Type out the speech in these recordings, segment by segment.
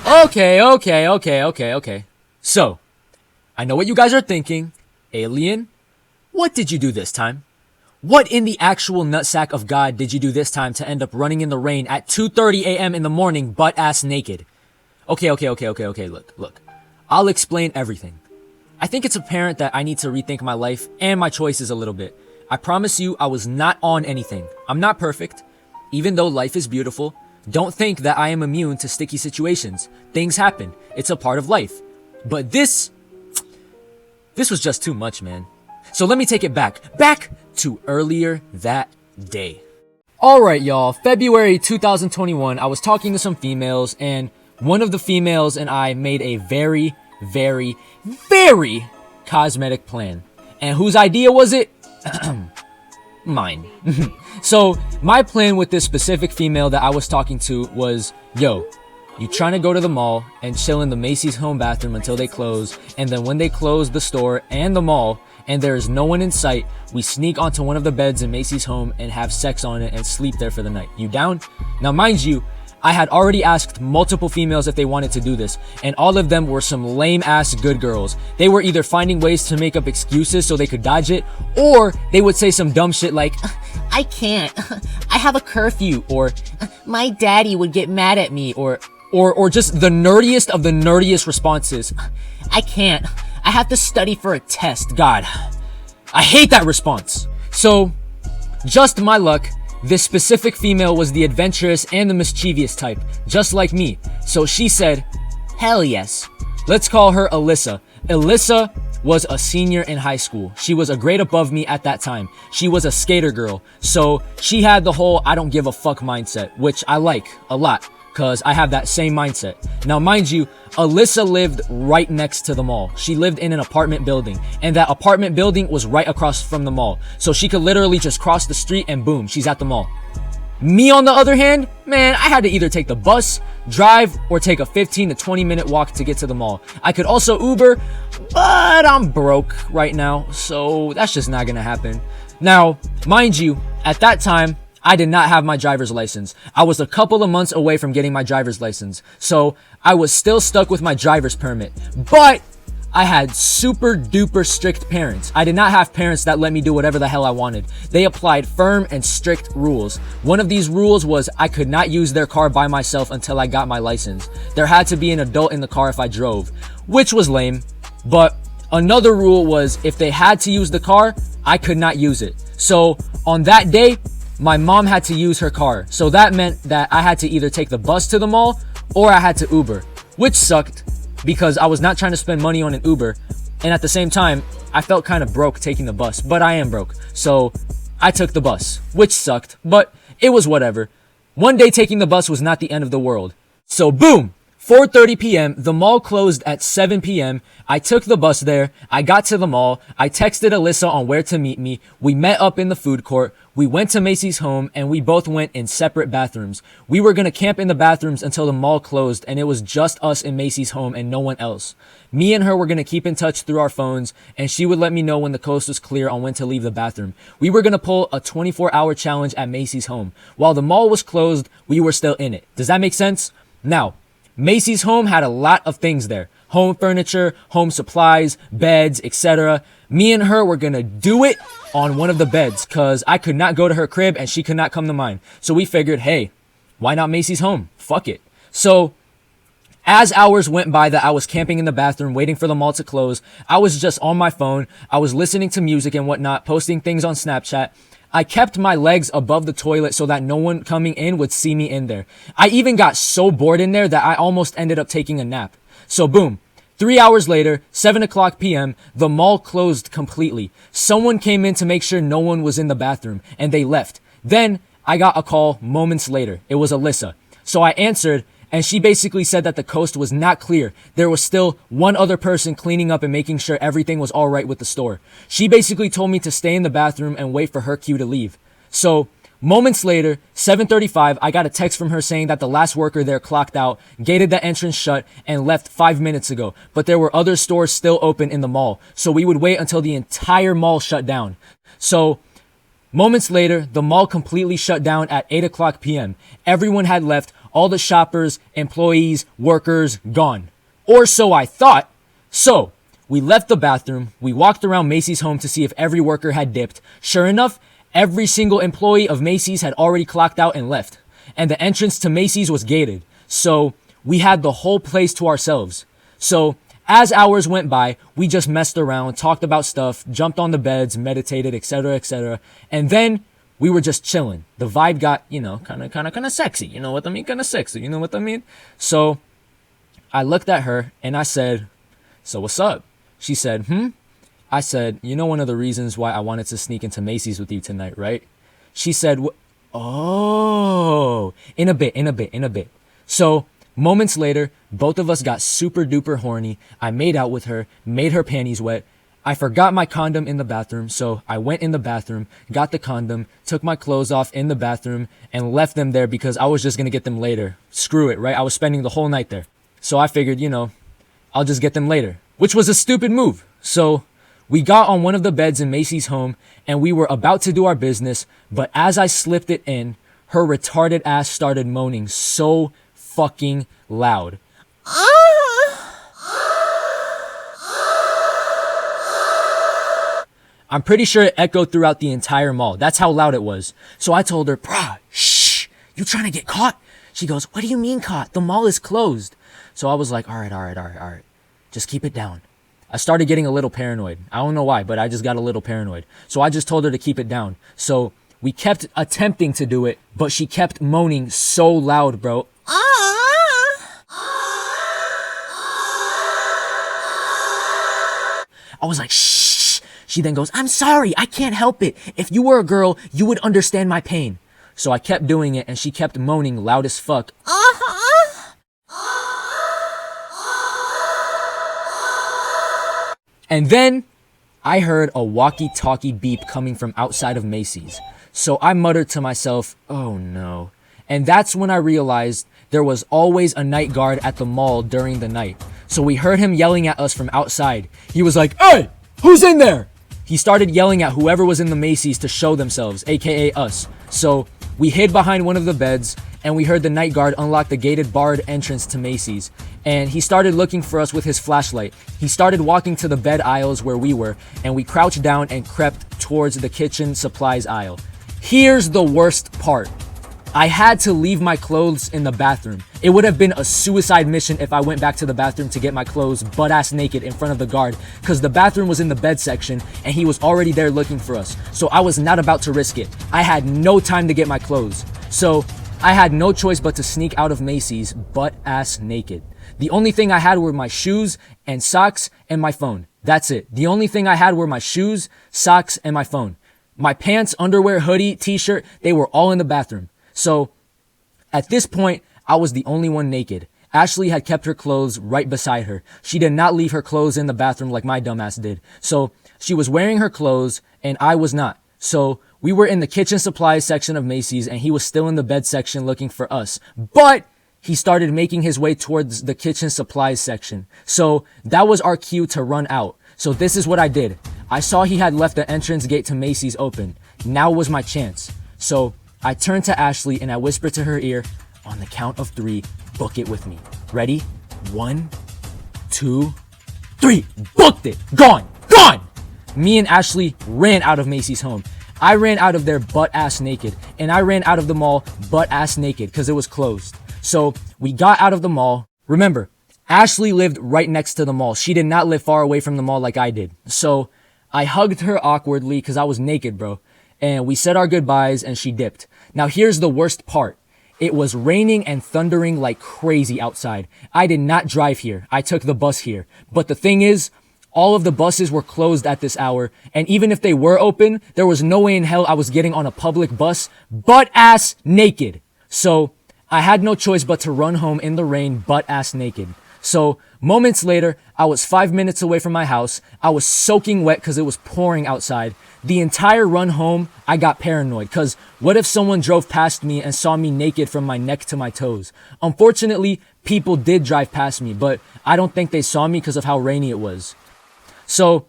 Okay. So, I know what you guys are thinking. Alien, what did you do this time? What in the actual nutsack of God did you do this time to end up running in the rain at 2:30 a.m. in the morning, butt-ass naked? Okay, look. I'll explain everything. I think it's apparent that I need to rethink my life and my choices a little bit. I promise you I was not on anything. I'm not perfect. Even though life is beautiful, don't think that I am immune to sticky situations. Things happen. It's a part of life. But this was just too much, man. So let me take it back to earlier that day. Alright, y'all. February 2021, I was talking to some females, and one of the females and I made a very cosmetic plan. And whose idea was it? Mine. So, my plan with this specific female that I was talking to was, yo, you trying to go to the mall and chill in the Macy's home bathroom until they close, and then when they close the store and the mall, and there is no one in sight, we sneak onto one of the beds in Macy's home and have sex on it and sleep there for the night. You down? Now, mind you, I had already asked multiple females if they wanted to do this, and all of them were some lame-ass good girls. They were either finding ways to make up excuses so they could dodge it, or they would say some dumb shit like, I can't, I have a curfew, or my daddy would get mad at me, or just the nerdiest of the nerdiest responses. I can't, I have to study for a test. God, I hate that response. So, just my luck, this specific female was the adventurous and the mischievous type, just like me. So she said, hell yes. Let's call her Alyssa. Alyssa was a senior in high school. She was a grade above me at that time. She was a skater girl. So she had the whole I don't give a fuck mindset, which I like a lot, cause I have that same mindset. Now mind you, Alyssa lived right next to the mall. She lived in an apartment building, and that apartment building was right across from the mall. So she could literally just cross the street and boom, she's at the mall. Me on the other hand, man, I had to either take the bus, drive, or take a 15 to 20 minute walk to get to the mall. I could also Uber, but I'm broke right now, so that's just not gonna happen. Now, mind you, at that time, I did not have my driver's license. I was a couple of months away from getting my driver's license. So I was still stuck with my driver's permit. But I had super duper strict parents. I did not have parents that let me do whatever the hell I wanted. They applied firm and strict rules. One of these rules was I could not use their car by myself until I got my license. There had to be an adult in the car if I drove, which was lame. But another rule was if they had to use the car, I could not use it. So on that day, my mom had to use her car, so that meant that I had to either take the bus to the mall or I had to Uber, which sucked because I was not trying to spend money on an Uber, and at the same time, I felt kind of broke taking the bus, but I am broke, so I took the bus, which sucked, but it was whatever. One day taking the bus was not the end of the world. So boom! 4:30 p.m. The mall closed at 7 p.m. I took the bus there. I got to the mall. I texted Alyssa on where to meet me. We met up in the food court. We went to Macy's home and we both went in separate bathrooms. We were gonna camp in the bathrooms until the mall closed and it was just us in Macy's home and no one else. Me and her were gonna keep in touch through our phones and she would let me know when the coast was clear on when to leave the bathroom. We were gonna pull a 24-hour challenge at Macy's home. While the mall was closed, we were still in it. Does that make sense? Now, Macy's home had a lot of things there. Home furniture, home supplies, beds, etc. Me and her were gonna do it on one of the beds cause I could not go to her crib and she could not come to mine. So we figured, hey, why not Macy's home? Fuck it. So as hours went by that I was camping in the bathroom waiting for the mall to close, I was just on my phone. I was listening to music and whatnot, posting things on Snapchat. I kept my legs above the toilet so that no one coming in would see me in there. I even got so bored in there that I almost ended up taking a nap. So boom, 3 hours later, 7 o'clock p.m., the mall closed completely. Someone came in to make sure no one was in the bathroom, and they left. Then I got a call moments later. It was Alyssa. So I answered, and she basically said that the coast was not clear. There was still one other person cleaning up and making sure everything was all right with the store. She basically told me to stay in the bathroom and wait for her cue to leave. So moments later, 7:35, I got a text from her saying that the last worker there clocked out, gated the entrance shut, and left 5 minutes ago. But there were other stores still open in the mall, so we would wait until the entire mall shut down. So moments later, the mall completely shut down at 8 o'clock p.m. Everyone had left. All the shoppers, employees, workers, gone. Or so I thought. So, we left the bathroom. We walked around Macy's home to see if every worker had dipped. Sure enough, every single employee of Macy's had already clocked out and left. And the entrance to Macy's was gated. So, we had the whole place to ourselves. So, as hours went by, we just messed around, talked about stuff, jumped on the beds, meditated, etc., etc. And then we were just chilling. The vibe got, kind of sexy. You know what I mean? Kind of sexy. You know what I mean? So I looked at her and I said, so what's up? She said, I said, you know one of the reasons why I wanted to sneak into Macy's with you tonight, right? She said, oh, in a bit. So moments later, both of us got super duper horny. I made out with her, made her panties wet. I forgot my condom in the bathroom, so I went in the bathroom, got the condom, took my clothes off in the bathroom, and left them there because I was just gonna get them later. Screw it, right? I was spending the whole night there. So I figured, I'll just get them later, which was a stupid move. So we got on one of the beds in Macy's home, and we were about to do our business, but as I slipped it in, her retarded ass started moaning so fucking loud. I'm pretty sure it echoed throughout the entire mall. That's how loud it was. So I told her, bruh, shh, you trying to get caught? She goes, what do you mean caught? The mall is closed. So I was like, all right. Just keep it down. I started getting a little paranoid. I don't know why, but I just got a little paranoid. So I just told her to keep it down. So we kept attempting to do it, but she kept moaning so loud, bro. I was like, shh. She then goes, I'm sorry, I can't help it. If you were a girl, you would understand my pain. So I kept doing it and she kept moaning loud as fuck. And then I heard a walkie-talkie beep coming from outside of Macy's. So I muttered to myself, oh no. And that's when I realized there was always a night guard at the mall during the night. So we heard him yelling at us from outside. He was like, hey, who's in there? He started yelling at whoever was in the Macy's to show themselves, aka us. So we hid behind one of the beds and we heard the night guard unlock the gated barred entrance to Macy's. And he started looking for us with his flashlight. He started walking to the bed aisles where we were, and we crouched down and crept towards the kitchen supplies aisle. Here's the worst part. I had to leave my clothes in the bathroom. It would have been a suicide mission if I went back to the bathroom to get my clothes butt-ass naked in front of the guard, because the bathroom was in the bed section and he was already there looking for us. So I was not about to risk it. I had no time to get my clothes. So I had no choice but to sneak out of Macy's butt-ass naked. The only thing I had were my shoes and socks and my phone. That's it. The only thing I had were my shoes, socks, and my phone. My pants, underwear, hoodie, t-shirt, they were all in the bathroom. So at this point, I was the only one naked. Ashley had kept her clothes right beside her. She did not leave her clothes in the bathroom like my dumbass did. So she was wearing her clothes and I was not. So we were in the kitchen supplies section of Macy's and he was still in the bed section looking for us. But he started making his way towards the kitchen supplies section. So that was our cue to run out. So this is what I did. I saw he had left the entrance gate to Macy's open. Now was my chance. So I turned to Ashley and I whispered to her ear, on the count of 3, book it with me. Ready? 1, 2, 3. Booked it. Gone. Me and Ashley ran out of Macy's home. I ran out of there butt-ass naked. And I ran out of the mall butt-ass naked because it was closed. So we got out of the mall. Remember, Ashley lived right next to the mall. She did not live far away from the mall like I did. So I hugged her awkwardly because I was naked, bro. And we said our goodbyes and she dipped. Now here's the worst part. It was raining and thundering like crazy outside. I did not drive here. I took the bus here. But the thing is, all of the buses were closed at this hour. And even if they were open, there was no way in hell I was getting on a public bus butt-ass naked. So I had no choice but to run home in the rain butt-ass naked. So moments later, I was 5 minutes away from my house. I was soaking wet because it was pouring outside. The entire run home, I got paranoid because what if someone drove past me and saw me naked from my neck to my toes? Unfortunately, people did drive past me, but I don't think they saw me because of how rainy it was. So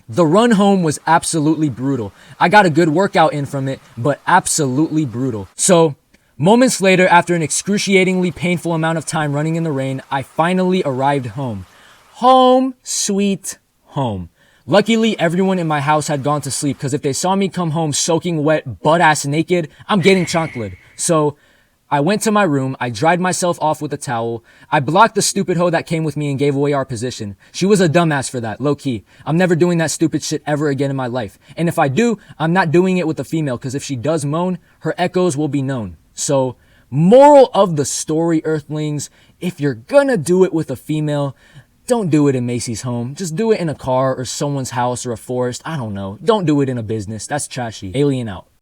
the run home was absolutely brutal. I got a good workout in from it, but absolutely brutal. So Moments later, after an excruciatingly painful amount of time running in the rain, I finally arrived home. Home, sweet home. Luckily, everyone in my house had gone to sleep because if they saw me come home soaking wet, butt-ass naked, I'm getting chocolate. So I went to my room, I dried myself off with a towel, I blocked the stupid hoe that came with me and gave away our position. She was a dumbass for that, low-key. I'm never doing that stupid shit ever again in my life. And if I do, I'm not doing it with a female because if she does moan, her echoes will be known. So, moral of the story, Earthlings, if you're gonna do it with a female, don't do it in Macy's home. Just do it in a car or someone's house or a forest. I don't know. Don't do it in a business. That's trashy. Alien out.